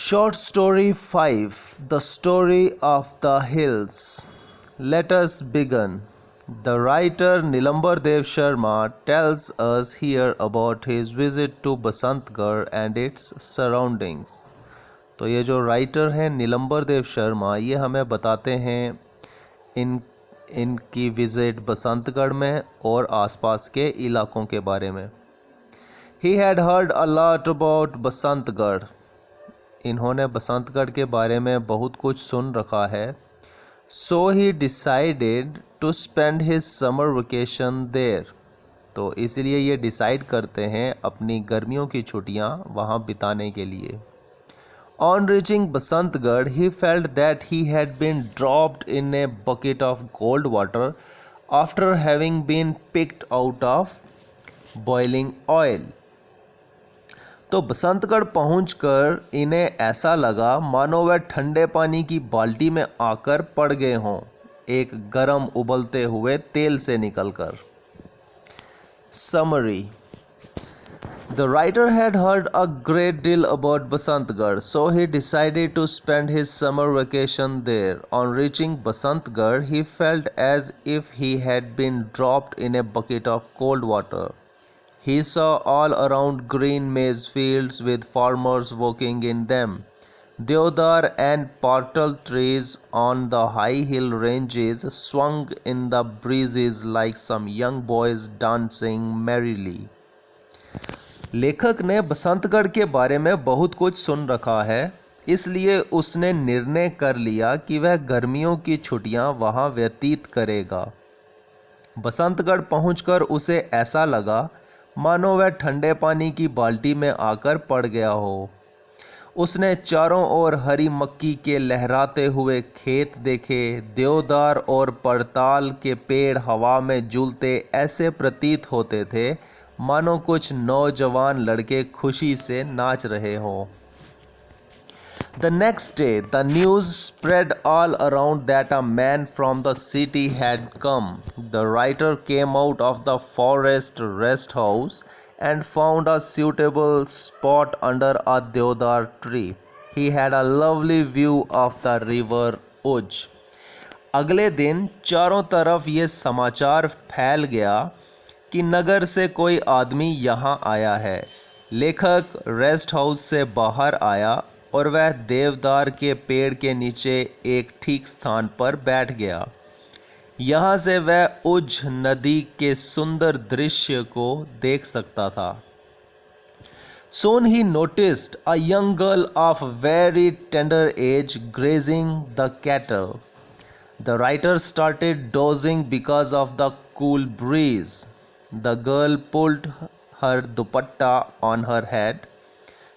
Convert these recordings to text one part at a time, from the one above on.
Short story 5 The Story of the Hills. Let us begin. The writer Nilambar Dev Sharma tells us here about his visit to Basantgarh and its surroundings. तो ये जो writer हैं नीलंबर देव शर्मा ये हमें बताते हैं इनकी विज़िट बसंतगढ़ में और आसपास के इलाकों के बारे में. He had heard a lot about Basantgarh. इन्होंने बसंतगढ़ के बारे में बहुत कुछ सुन रखा है. So he decided to spend his summer vacation there. तो इसलिए ये डिसाइड करते हैं अपनी गर्मियों की छुट्टियां वहाँ बिताने के लिए. On reaching Basantgarh, he felt that he had been dropped in a bucket of cold water after having been picked out of boiling oil. तो बसंतगढ़ पहुंचकर इन्हें ऐसा लगा मानो वह ठंडे पानी की बाल्टी में आकर पड़ गए हों, एक गरम उबलते हुए तेल से निकलकर. Summary. The writer had heard a great deal about Basantgarh, so he decided to spend his summer vacation there. On reaching Basantgarh, he felt as if he had been dropped in a bucket of cold water. He saw all around green maize fields with farmers working in them. Deodar and partal trees on the high hill ranges swung in the breezes like some young boys dancing merrily. लेखक ने बसंतगढ़ के बारे में बहुत कुछ सुन रखा है, इसलिए उसने निर्णय कर लिया कि वह गर्मियों की छुट्टियां वहां व्यतीत करेगा. बसंतगढ़ पहुंचकर उसे ऐसा लगा मानो वह ठंडे पानी की बाल्टी में आकर पड़ गया हो. उसने चारों ओर हरी मक्की के लहराते हुए खेत देखे. देवदार और पड़ताल के पेड़ हवा में झूलते ऐसे प्रतीत होते थे मानो कुछ नौजवान लड़के खुशी से नाच रहे हों. The next day, the news spread all around that a man from the city had come. The writer came out of the forest rest house and found a suitable spot under a deodar tree. He had a lovely view of the river Uj. अगले दिन चारों तरफ ये समाचार फैल गया कि नगर से कोई आदमी यहाँ आया है. लेखक रेस्ट हाउस से बाहर आया और वह देवदार के पेड़ के नीचे एक ठीक स्थान पर बैठ गया. यहाँ से वह उज नदी के सुंदर दृश्य को देख सकता था. Soon he noticed a young girl of very tender age grazing the cattle. The writer started dozing because of the cool breeze. The girl pulled her dupatta on her head.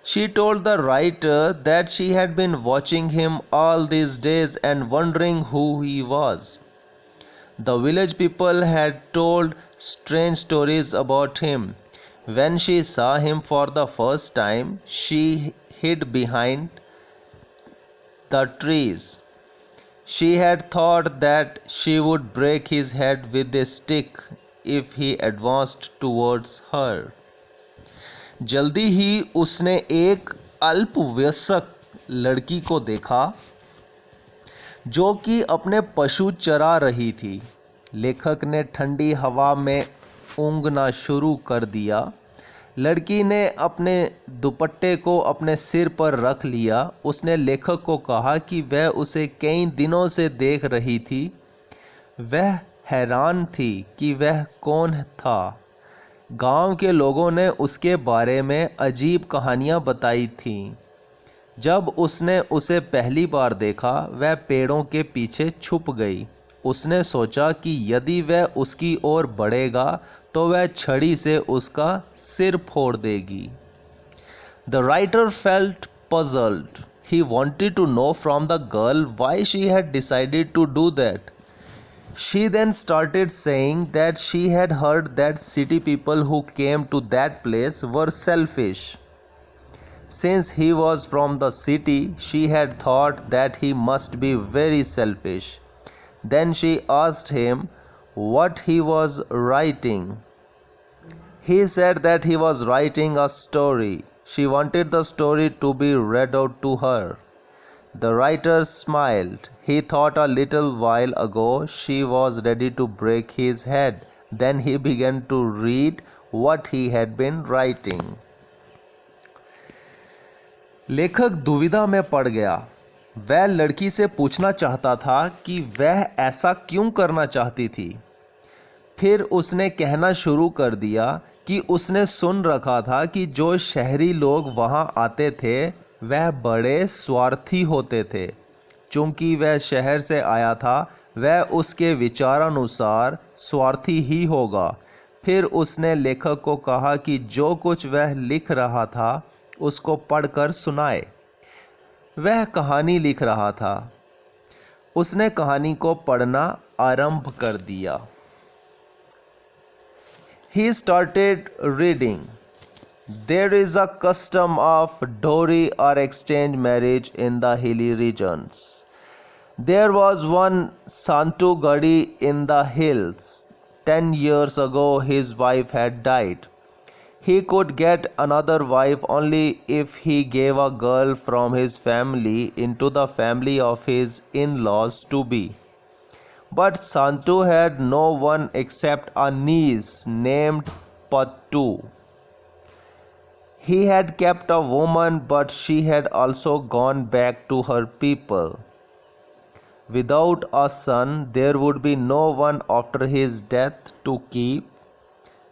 She told the writer that she had been watching him all these days and wondering who he was. The village people had told strange stories about him. When she saw him for the first time, she hid behind the trees. She had thought that she would break his head with a stick if he advanced towards her. जल्दी ही उसने एक अल्पवयस्क लड़की को देखा जो कि अपने पशु चरा रही थी. लेखक ने ठंडी हवा में ऊँघना शुरू कर दिया. लड़की ने अपने दुपट्टे को अपने सिर पर रख लिया. उसने लेखक को कहा कि वह उसे कई दिनों से देख रही थी. वह हैरान थी कि वह कौन था. गांव के लोगों ने उसके बारे में अजीब कहानियां बताई थीं. जब उसने उसे पहली बार देखा वह पेड़ों के पीछे छुप गई. उसने सोचा कि यदि वह उसकी ओर बढ़ेगा तो वह छड़ी से उसका सिर फोड़ देगी. The writer felt puzzled. He wanted to know from the girl why she had decided to do that. She then started saying that she had heard that city people who came to that place were selfish. Since he was from the city, she had thought that he must be very selfish. Then she asked him what he was writing. He said that he was writing a story. She wanted the story to be read out to her. The writer smiled. He thought a little while ago she was ready to break his head. Then he began to read what he had been writing. लेखक दुविधा में पड़ गया। वह लड़की से पूछना चाहता था कि वह ऐसा क्यों करना चाहती थी। फिर उसने कहना शुरू कर दिया कि उसने सुन रखा था कि जो शहरी लोग वहाँ आते थे वह बड़े स्वार्थी होते थे। चूँकि वह शहर से आया था वह उसके विचारानुसार स्वार्थी ही होगा। फिर उसने लेखक को कहा कि जो कुछ वह लिख रहा था उसको पढ़कर सुनाए। वह कहानी लिख रहा था। उसने कहानी को पढ़ना आरंभ कर दिया। He started reading. There is a custom of dowry or exchange marriage in the hilly regions. There was one Santu Gadi in the hills. 10 years ago his wife had died. He could get another wife only if he gave a girl from his family into the family of his in-laws to be. But Santu had no one except a niece named Pattu. He had kept a woman, but she had also gone back to her people. Without a son, there would be no one after his death to keep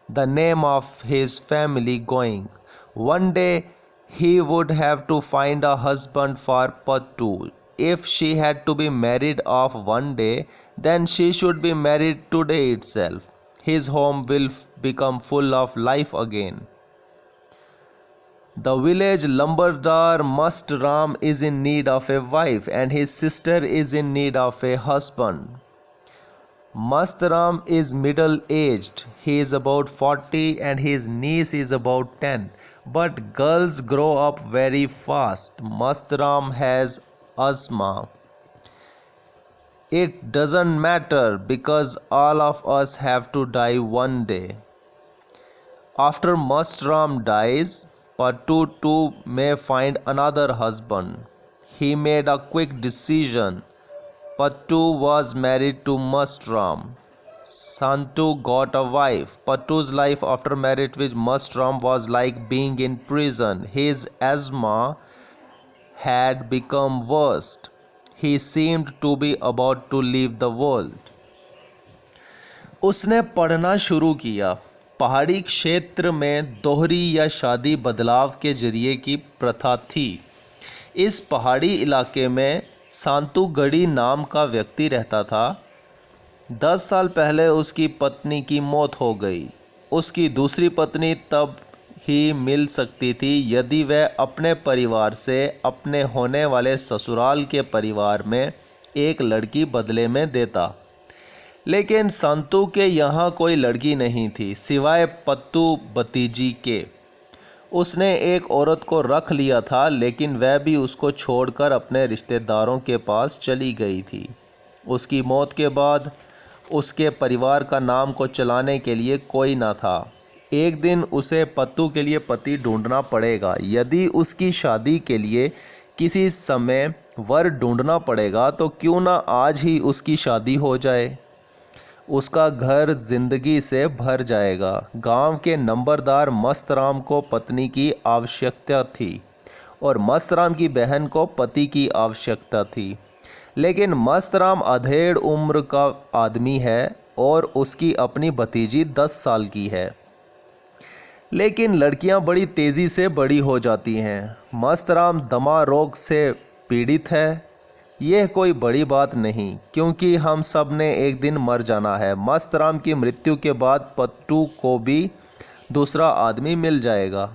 the name of his family going. One day he would have to find a husband for Pattu. If she had to be married off one day, then she should be married today itself. His home will become full of life again. The village lumberdar Mast Ram is in need of a wife and his sister is in need of a husband. Mast Ram is middle-aged. He is about 40 and his niece is about 10. But girls grow up very fast. Mast Ram has asthma. It doesn't matter because all of us have to die one day. After Mast Ram dies, Pattu too may find another husband. He made a quick decision. Pattu was married to Mast Ram. Santu got a wife. Pattu's life after marriage with Mast Ram was like being in prison. His asthma had become worse. He seemed to be about to leave the world. उसने पढ़ना शुरू किया। पहाड़ी क्षेत्र में दोहरी या शादी बदलाव के जरिए की प्रथा थी। इस पहाड़ी इलाके में सांतु गढ़ी नाम का व्यक्ति रहता था। 10 साल पहले उसकी पत्नी की मौत हो गई। उसकी दूसरी पत्नी तब ही मिल सकती थी यदि वह अपने परिवार से अपने होने वाले ससुराल के परिवार में एक लड़की बदले में देता। लेकिन संतू के यहाँ कोई लड़की नहीं थी सिवाय पत्तू भतीजी के। उसने एक औरत को रख लिया था लेकिन वह भी उसको छोड़कर अपने रिश्तेदारों के पास चली गई थी। उसकी मौत के बाद उसके परिवार का नाम को चलाने के लिए कोई ना था। एक दिन उसे पत्तू के लिए पति ढूंढना पड़ेगा। यदि उसकी शादी के लिए किसी समय वर ढूंढना पड़ेगा तो क्यों ना आज ही उसकी शादी हो जाए। उसका घर जिंदगी से भर जाएगा। गांव के नंबरदार मस्त राम को पत्नी की आवश्यकता थी और मस्त राम की बहन को पति की आवश्यकता थी। लेकिन मस्त राम अधेड़ उम्र का आदमी है और उसकी अपनी भतीजी 10 साल की है। लेकिन लड़कियां बड़ी तेज़ी से बड़ी हो जाती हैं। मस्त राम दमा रोग से पीड़ित है। यह कोई बड़ी बात नहीं क्योंकि हम सब ने एक दिन मर जाना है। मस्त राम की मृत्यु के बाद पत्तू को भी दूसरा आदमी मिल जाएगा।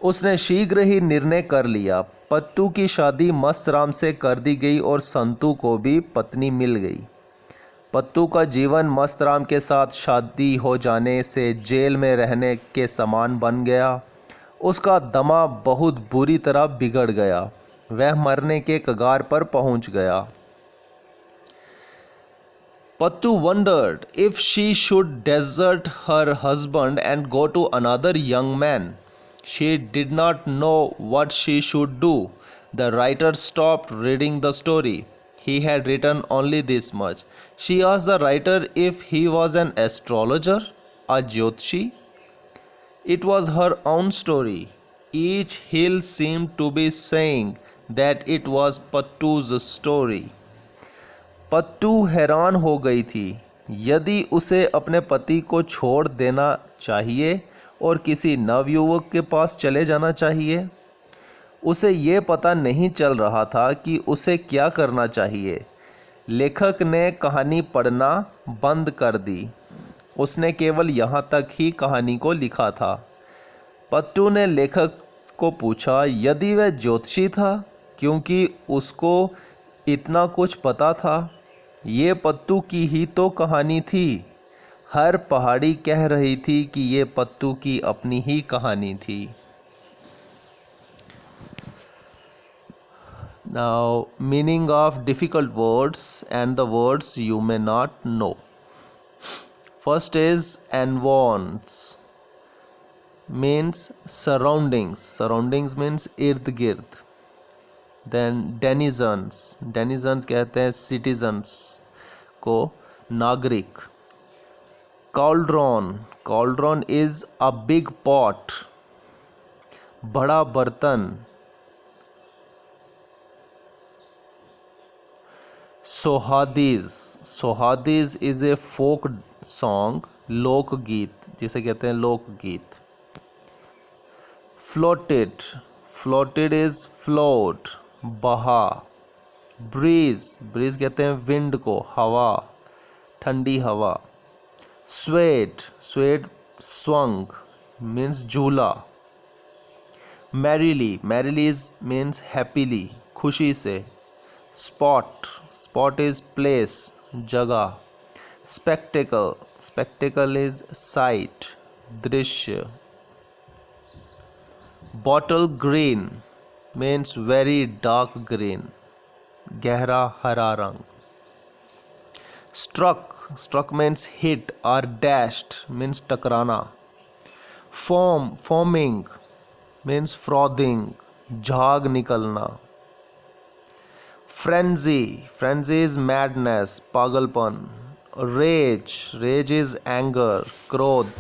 उसने शीघ्र ही निर्णय कर लिया। पत्तू की शादी मस्त राम से कर दी गई और संतू को भी पत्नी मिल गई। पत्तू का जीवन मस्त राम के साथ शादी हो जाने से जेल में रहने के समान बन गया। उसका दमा बहुत बुरी तरह बिगड़ गया। वह मरने के कगार पर पहुंच गया। Pattu wondered if she should desert her husband and go to another young man. She did not know what she should do. The writer stopped reading the story. He had written only this much. She asked the writer if he was an astrologer, a Jyotshi. It was her own story. Each hill seemed to be saying that it was Pattu's story. पत्तू हैरान हो गई थी। यदि उसे अपने पति को छोड़ देना चाहिए और किसी नवयुवक के पास चले जाना चाहिए, उसे ये पता नहीं चल रहा था कि उसे क्या करना चाहिए। लेखक ने कहानी पढ़ना बंद कर दी। उसने केवल यहाँ तक ही कहानी को लिखा था। पत्तू ने लेखक को पूछा यदि वह ज्योतिषी था, क्योंकि उसको इतना कुछ पता था। ये पत्तू की ही तो कहानी थी। हर पहाड़ी कह रही थी कि ये पत्तू की अपनी ही कहानी थी। Now, meaning of difficult words and the words you may not know. First is environs, means surroundings. Surroundings means ird gird. Then denizens. Denizens कहते हैं citizens को, नागरिक. Cauldron. Cauldron is a big pot, बड़ा बर्तन. सोहादीज. सोहादीज is a folk song, लोकगीत जिसे कहते हैं लोकगीत. फ्लोटेड. फ्लोटेड इज फ्लोट, बहा. ब्रीज. ब्रीज कहते हैं विंड को, हवा, ठंडी हवा. स्वेड. स्वेड स्वंग मीन्स झूला. Merrily. Merrily is means happily, खुशी से. स्पॉट. स्पॉट इज प्लेस, जगह. स्पेक्टेकल. स्पेक्टेकल इज साइट, दृश्य. Bottle green means very dark green, गहरा हरा रंग. स्ट्रक. स्ट्रक मीन्स हिट और डैश्ड मीन्स टकराना. फोम. फोमिंग मीन्स फ्रॉदिंग, झाग निकलना. फ्रेंजी. फ्रेंजी इज मैडनेस, पागलपन. रेज. रेज इज एंगर, क्रोध.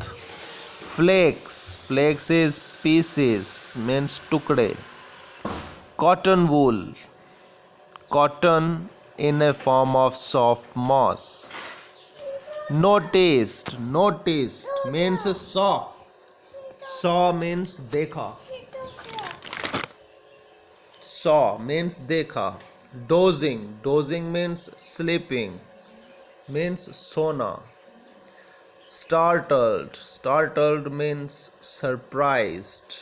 Flakes. Flakes is pieces means टुकड़े. Cotton wool. Cotton in a form of soft moss. Noticed. Noticed means saw. Saw means देखा. Saw means देखा. Dozing. Dozing means sleeping, means सोना. Startled. Startled means surprised.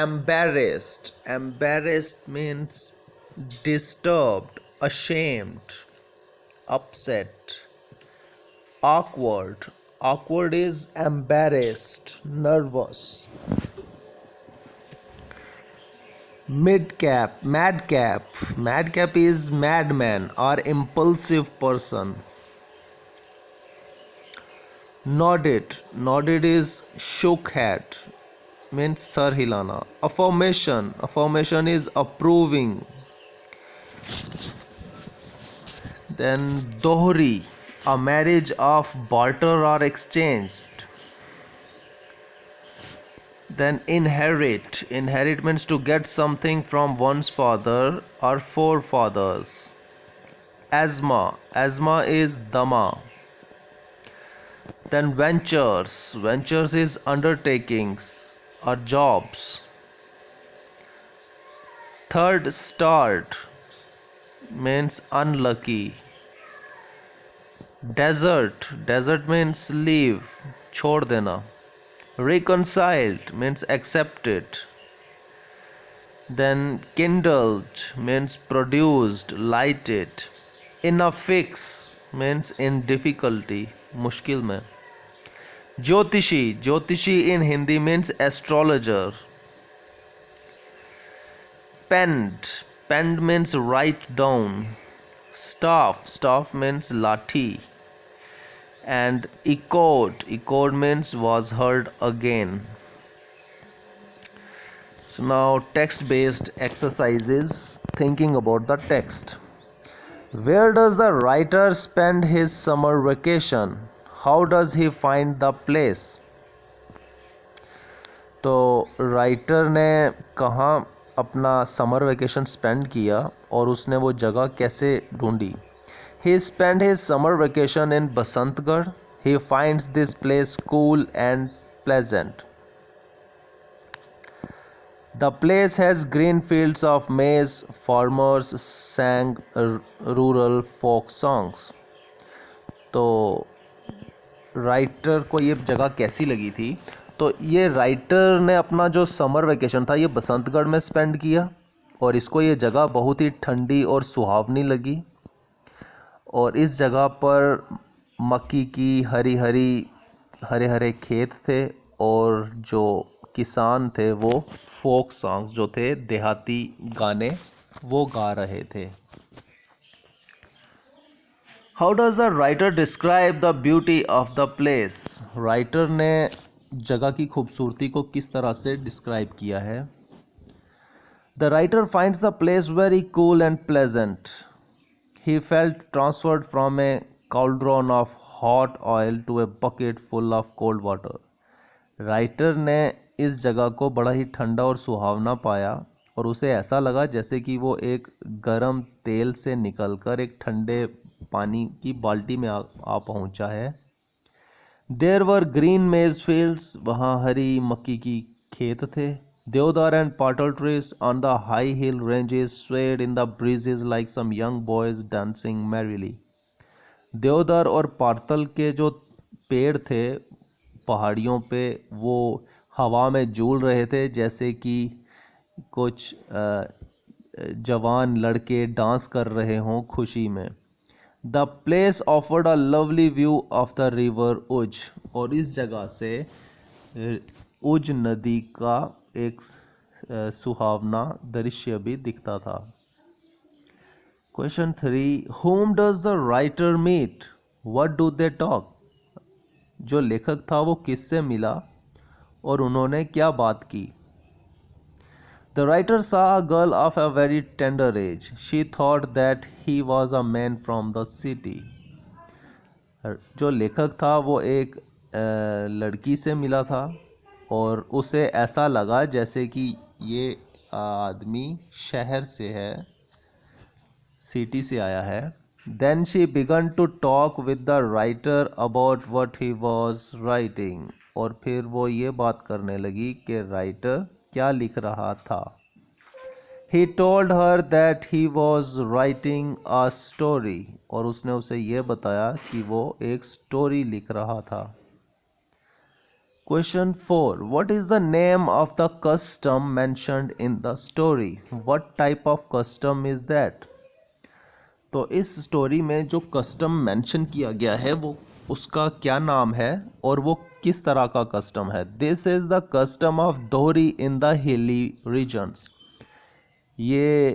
Embarrassed. Embarrassed means disturbed, ashamed, upset. Awkward. Awkward is embarrassed, nervous. Midcap. Madcap. Madcap is madman or impulsive person. Nodded. Nodded is shook head, means sir hilana. Affirmation. Affirmation is approving. Then dohri, a marriage of barter or exchanged. Then inherit. Inherit means to get something from one's father or forefathers. Asthma. Asthma is dama. Then ventures. Ventures is undertakings or jobs. Third start means unlucky. Desert. Desert means leave, छोड़ देना. Reconciled means accepted. Then kindled means produced, lighted. In a fix means in difficulty, मुश्किल में. ज्योतिषी. ज्योतिषी in Hindi means astrologer. Penned. Penned means write down. Staff. Staff means lathi. And echoed. Echoed means was heard again. So now text-based exercises, thinking about the text. Where does the writer spend his summer vacation? How does he find the place? तो writer ने कहाँ अपना summer vacation spend किया और उसने वो जगह कैसे ढूंढी? He spent his summer vacation in Basantgarh. He finds this place cool and pleasant. The place has green fields of maize. Farmers sang rural folk songs. तो राइटर को ये जगह कैसी लगी थी? तो ये राइटर ने अपना जो समर वेकेशन था ये बसंतगढ़ में स्पेंड किया और इसको ये जगह बहुत ही ठंडी और सुहावनी लगी और इस जगह पर मक्की की हरे हरे खेत थे और जो किसान थे वो फोक सॉन्ग्स जो थे देहाती गाने वो गा रहे थे. How does the writer describe the beauty of the place? Writer ने जगह की खूबसूरती को किस तरह से डिस्क्राइब किया है? The writer finds the place very cool and pleasant. He felt transferred from a cauldron of hot oil to a bucket full of cold water. Writer ने इस जगह को बड़ा ही ठंडा और सुहावना पाया और उसे ऐसा लगा जैसे कि वो एक गर्म तेल से निकलकर एक ठंडे पानी की बाल्टी में आ पहुंचा है. There were green maize fields, वहाँ हरी मक्की की खेत थे. Deodar and patal trees on the high hill ranges swayed in the breezes like some young boys dancing merrily. देवदार और पाटल के जो पेड़ थे पहाड़ियों पे वो हवा में झूल रहे थे जैसे कि कुछ जवान लड़के डांस कर रहे हों खुशी में. The place offered a lovely view of the river उज, और इस जगह से उज नदी का एक सुहावना दृश्य भी दिखता था. Question 3. Whom does the writer meet? What do they talk? जो लेखक था वो किससे मिला और उन्होंने क्या बात की? The writer saw a girl of a very tender age. She thought that he was a man from the city. जो लेखक था वो एक लड़की से मिला था और उसे ऐसा लगा जैसे कि ये आदमी शहर से है, सिटी से आया है. Then she began to talk with the writer about what he was writing. और फिर वो ये बात करने लगी कि राइटर क्या लिख रहा था. He told her that he was writing a story. और उसने उसे ये बताया कि वो एक स्टोरी लिख रहा था. Question 4. What is the name of the custom mentioned in the story? What type of custom is that? तो इस स्टोरी में जो कस्टम मेंशन किया गया है वो उसका क्या नाम है और वो किस तरह का कस्टम है? This is the custom of दोहरी इन द हिली रीजन्स. ये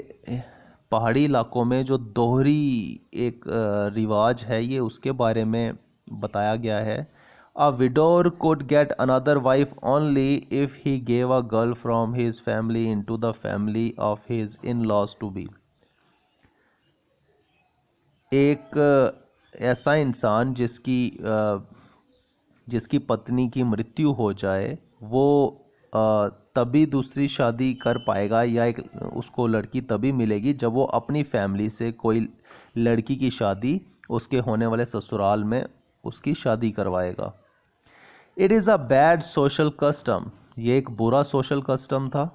पहाड़ी इलाकों में जो दोहरी एक रिवाज है ये उसके बारे में बताया गया है. अ widower could get another wife only if he gave a girl from his family into the family of his in-laws to be. एक ऐसा इंसान जिसकी पत्नी की मृत्यु हो जाए वो तभी दूसरी शादी कर पाएगा या एक उसको लड़की तभी मिलेगी जब वो अपनी फैमिली से कोई लड़की की शादी उसके होने वाले ससुराल में उसकी शादी करवाएगा. It is a bad social custom. ये एक बुरा सोशल कस्टम था.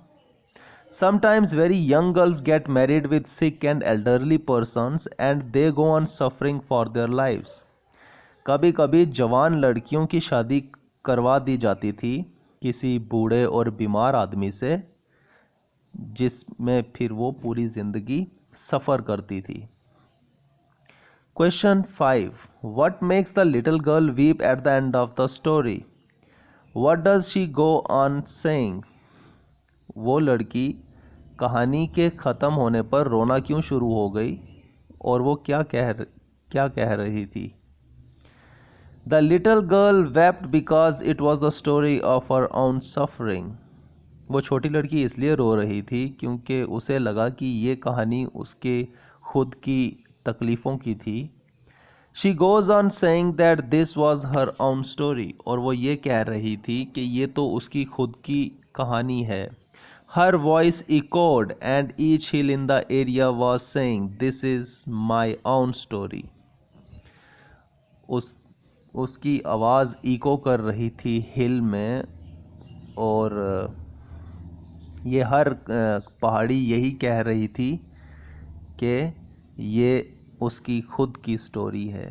Sometimes very young girls get married with sick and elderly persons and they go on suffering for their lives. कभी कभी जवान लड़कियों की शादी करवा दी जाती थी किसी बूढ़े और बीमार आदमी से जिसमें फिर वो पूरी ज़िंदगी सफ़र करती थी. Question 5. What makes the little girl weep at the end of the story? What does she go on saying? वो लड़की कहानी के ख़त्म होने पर रोना क्यों शुरू हो गई और वो क्या कह रही थी? The little girl wept because it was the story of her own suffering. वो छोटी लड़की इसलिए रो रही थी क्योंकि उसे लगा कि ये कहानी उसके खुद की तकलीफ़ों की थी. She goes on saying that this was her own story. और वो ये कह रही थी कि ये तो उसकी खुद की कहानी है. Her voice echoed and each hill in the area was saying, "This is my own story." उसकी आवाज़ इको कर रही थी हिल में, और ये हर पहाड़ी यही कह रही थी कि ये उसकी खुद की स्टोरी है.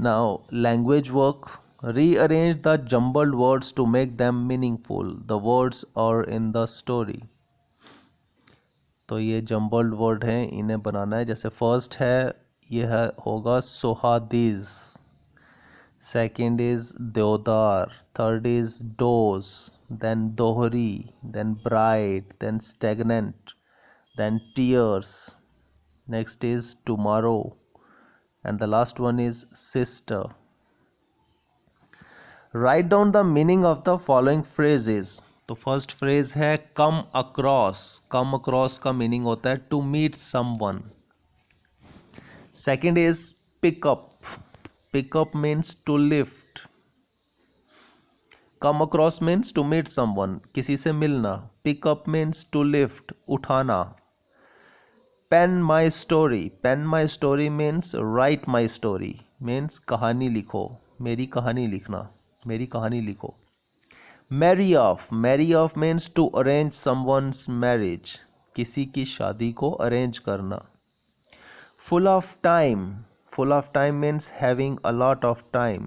Now, language work. Rearrange the jumbled words to make them meaningful. The words are in the story. तो ये jumbled word हैं, इन्हें बनाना है. जैसे फर्स्ट है, यह होगा सोहादीज. सेकंड इज देवदार. Third is dose. देन दोहरी. Then bright. Then stagnant. Then tears. Next is tomorrow. And the last one is sister. Write down the meaning of the following phrases. तो फर्स्ट फ्रेज है come across. come across का meaning होता है to meet someone. Second is pick up. pick up means to lift. come across means to meet someone, किसी से मिलना. pick up means to lift, उठाना. Pen my story. Pen my story means write my story, means कहानी लिखो, मेरी कहानी लिखना, मेरी कहानी लिखो. Marry off. Marry off means to arrange someone's marriage, किसी की शादी को अरेंज करना. Full of time. Full of time means having a lot of time,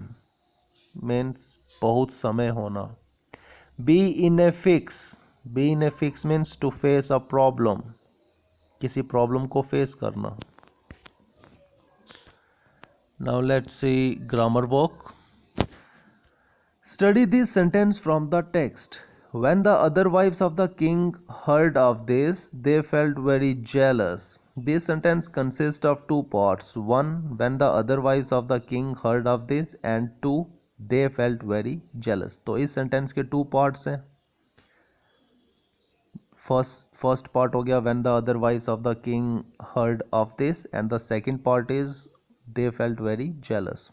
means बहुत समय होना. Be in a fix. Be in a fix means to face a problem, किसी problem को फेस करना. Now let's see grammar work. Study this sentence from the text. When the other wives of the king heard of this, they felt very jealous. This sentence consists of two parts. One, when the other wives of the king heard of this, and two, they felt very jealous. तो इस sentence के two parts हैं. First part हो गया when the other wives of the king heard of this, and the second part is they felt very jealous.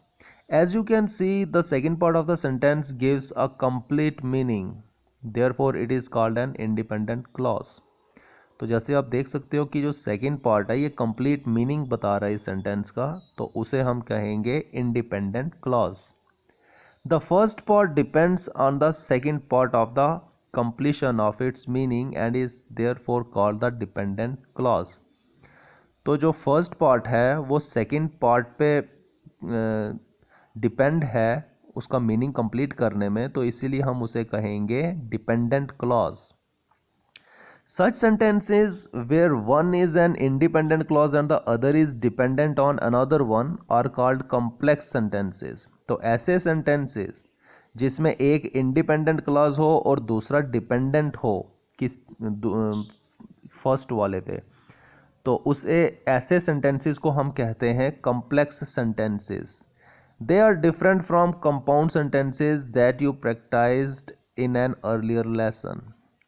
As you can see, the second part of the sentence gives a complete meaning, therefore it is called an independent clause. तो जैसे आप देख सकते हो कि जो second part है ये कंप्लीट मीनिंग बता रहा है इस सेंटेंस का, तो उसे हम कहेंगे independent clause. The first part depends on the second part of the completion of its meaning and is therefore called the dependent clause. तो जो फर्स्ट पार्ट है वो सेकंड पार्ट पे डिपेंड है उसका मीनिंग कंप्लीट करने में, तो इसीलिए हम उसे कहेंगे dependent clause. Such sentences where one is an independent clause and the other is dependent on another one are called complex sentences. तो ऐसे sentences जिसमें एक इंडिपेंडेंट क्लॉज हो और दूसरा डिपेंडेंट हो किस फर्स्ट वाले पे, तो उसे ऐसे सेंटेंसेस को हम कहते हैं complex sentences. They are different from compound sentences that you practised in an earlier lesson.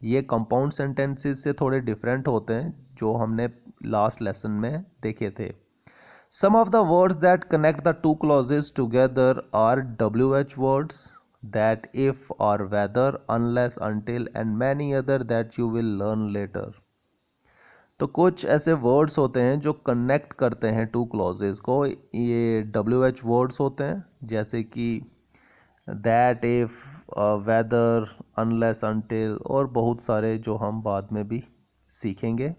ये कंपाउंड सेंटेंसेस से थोड़े डिफरेंट होते हैं जो हमने लास्ट लेसन में देखे थे. Some of the words that connect the two clauses together are WH words, that, if, or whether, unless, until, and many other that you will learn later. तो कुछ ऐसे वर्ड्स होते हैं जो कनेक्ट करते हैं टू क्लॉजेज को, ये WH वर्ड्स होते हैं, जैसे कि that, if, whether, unless, until, और बहुत सारे जो हम बाद में भी सीखेंगे.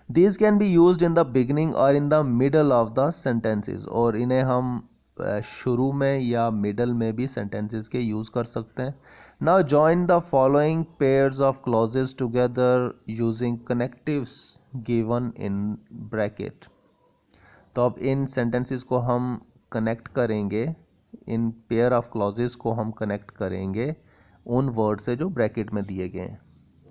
These can be used in the beginning or in the middle of the sentences. और इन्हें हम शुरू में या मिडल में भी sentences के यूज़ कर सकते हैं. Now join the following pairs of clauses together using connectives given in bracket. तो अब इन sentences को हम connect करेंगे, इन pair of clauses को हम connect करेंगे उन वर्ड से जो ब्रैकेट में दिए गए हैं.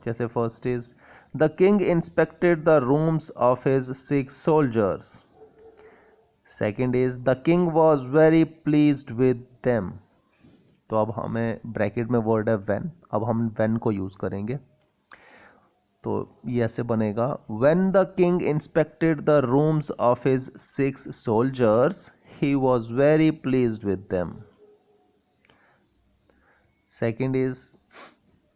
जैसे first is the king inspected the rooms of his 6 soldiers. Second is the king was very pleased with them. तो अब हमें ब्रैकेट में वर्ड है व्हेन, अब हम व्हेन को यूज़ करेंगे। तो ये ऐसे बनेगा, when the king inspected the rooms of his 6 soldiers he was very pleased with them. Second is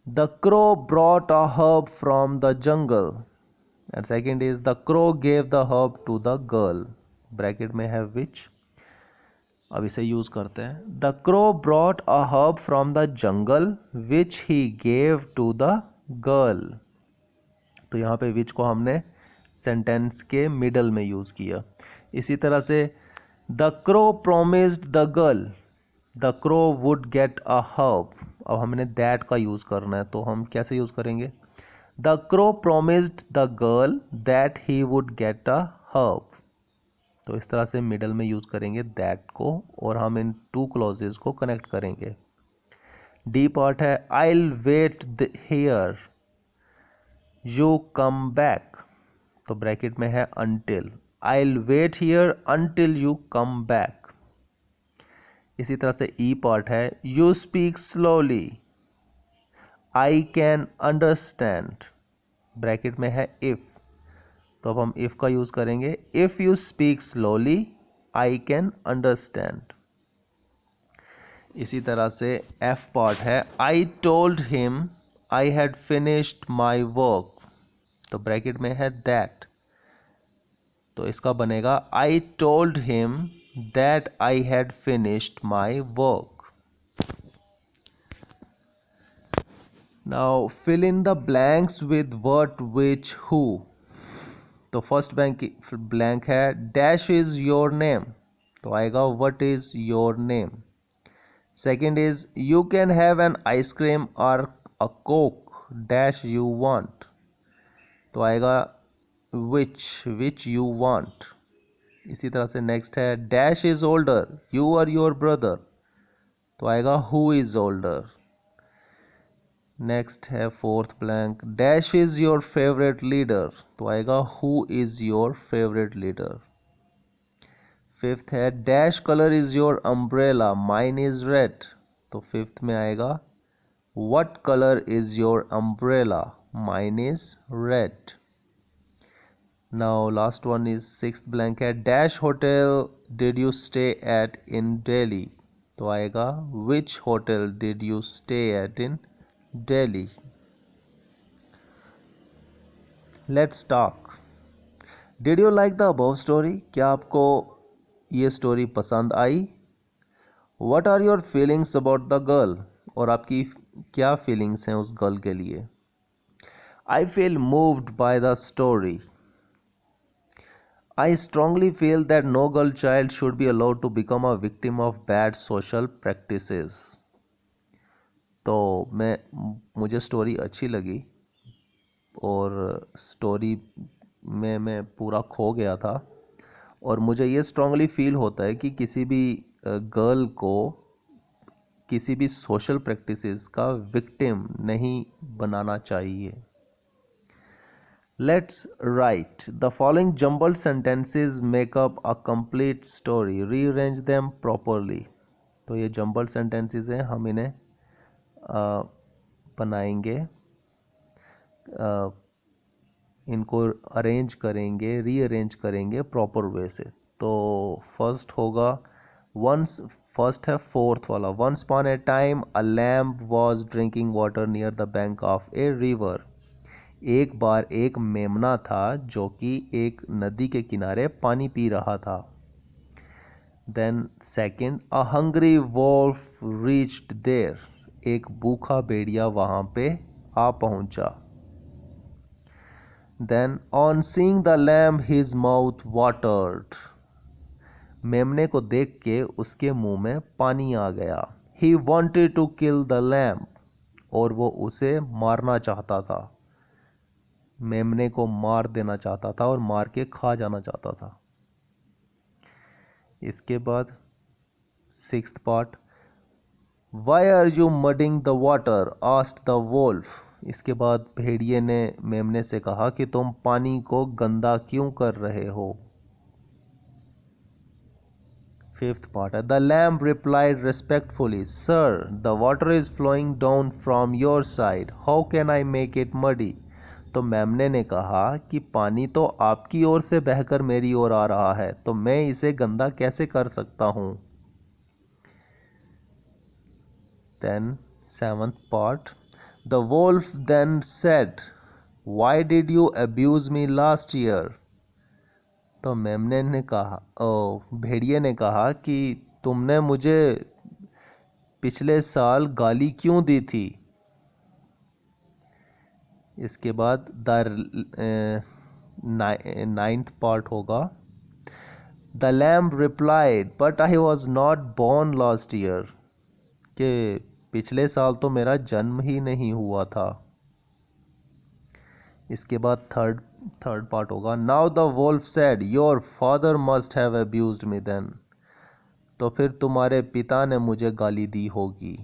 the crow brought a herb from the jungle, and second is the crow gave the herb to the girl. Bracket में है which, अब इसे use करते हैं। The crow brought a herb from the jungle which he gave to the girl. तो यहाँ पे विच को हमने सेंटेंस के मिडल में यूज किया। इसी तरह से the crow promised the girl the crow would get a herb, अब हमने दैट का यूज करना है, तो हम कैसे यूज करेंगे, the crow promised the girl that he would get a herb. तो इस तरह से मिडल में यूज करेंगे दैट को, और हम इन टू क्लॉजेज को कनेक्ट करेंगे। डी पार्ट है I will wait here you come back, तो ब्रैकेट में है until, I will wait here until you come back. इसी तरह से ई पार्ट है you speak slowly I can understand, bracket में है इफ, तो अब हम इफ का यूज करेंगे, if you speak slowly I can understand. इसी तरह से एफ पार्ट है I told him I had finished my work, तो ब्रैकेट में है दैट, तो इसका बनेगा I told him that I had finished my work. Now fill in the blanks with what which who. तो फर्स्ट ब्लैंक है dash is your name, तो आएगा what is your name. Second is you can have an ice cream और अ Coke dash you want, तो आएगा which you want. इसी तरह से नेक्स्ट है डैश इज ओल्डर यू और योर ब्रदर, तो आएगा हु इज ओल्डर। नेक्स्ट है fourth blank dash is your favourite leader, तो आएगा who is your favourite leader. Fifth है dash colour is your umbrella mine is red, तो fifth में आएगा what colour is your umbrella mine is red. Now last one is sixth blank है dash hotel did you stay at in Delhi, तो आएगा which hotel did you stay at in Delhi. Let's talk, did you like the above story, क्या आपको ये story पसंद आई। What are your feelings about the girl, और आपकी क्या फीलिंग्स हैं उस गर्ल के लिए। I feel moved by the story, I strongly feel that no girl child should be allowed to become a victim of bad social practices. तो मुझे story अच्छी लगी और स्टोरी में मैं पूरा खो गया था, और मुझे ये स्ट्रांगली फील होता है कि किसी भी गर्ल को किसी भी सोशल प्रैक्टिसेस का विक्टिम नहीं बनाना चाहिए। Let's write the following jumbled sentences make up a complete story. Rearrange them properly. तो ये jumbled sentences हैं, हम इन्हें बनाएंगे, इनको अरेंज करेंगे, रीअरेंज करेंगे प्रॉपर वे से। तो फर्स्ट होगा फर्स्ट है फोर्थ वाला, once upon a time a lamb was drinking water near the bank of a river. एक बार एक मेमना था जो कि एक नदी के किनारे पानी पी रहा था। Then second a hungry wolf reached there, एक भूखा भेड़िया वहां पे आ पहुंचा। Then on seeing the lamb his mouth watered, मेमने को देख के उसके मुंह में पानी आ गया। He wanted to kill the lamb, और वो उसे मारना चाहता था, मेमने को मार देना चाहता था और मार के खा जाना चाहता था। इसके बाद sixth part, why are you mudding the water asked the wolf. इसके बाद भेड़िए ने मेमने से कहा कि तुम पानी को गंदा क्यों कर रहे हो। फिफ्थ पार्ट है, the lamb replied respectfully, sir the water is flowing down from your side, how can I make it muddy. तो मेमने ने कहा कि पानी तो आपकी ओर से बहकर मेरी ओर आ रहा है, तो मैं इसे गंदा कैसे कर सकता हूँ। Then seventh part, the wolf then said, why did you abuse me last year. तो मेमने ने कहा, भेड़िए ने कहा कि तुमने मुझे पिछले साल गाली क्यों दी थी। इसके बाद द नाइन्थ पार्ट होगा, the lamb replied but I was not born last year, कि पिछले साल तो मेरा जन्म ही नहीं हुआ था। इसके बाद थर्ड पार्ट होगा, now the wolf said your father must have abused me then, तो फिर तुम्हारे पिता ने मुझे गाली दी होगी।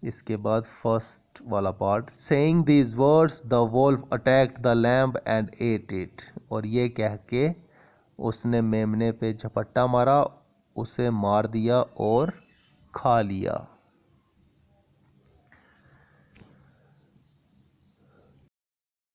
इसके बाद फर्स्ट वाला part, saying these words the Wolff attacked the lamp and at it, और ये कह के उसने मेमने पे झपट्टा मारा, उसे मार दिया और खा लिया।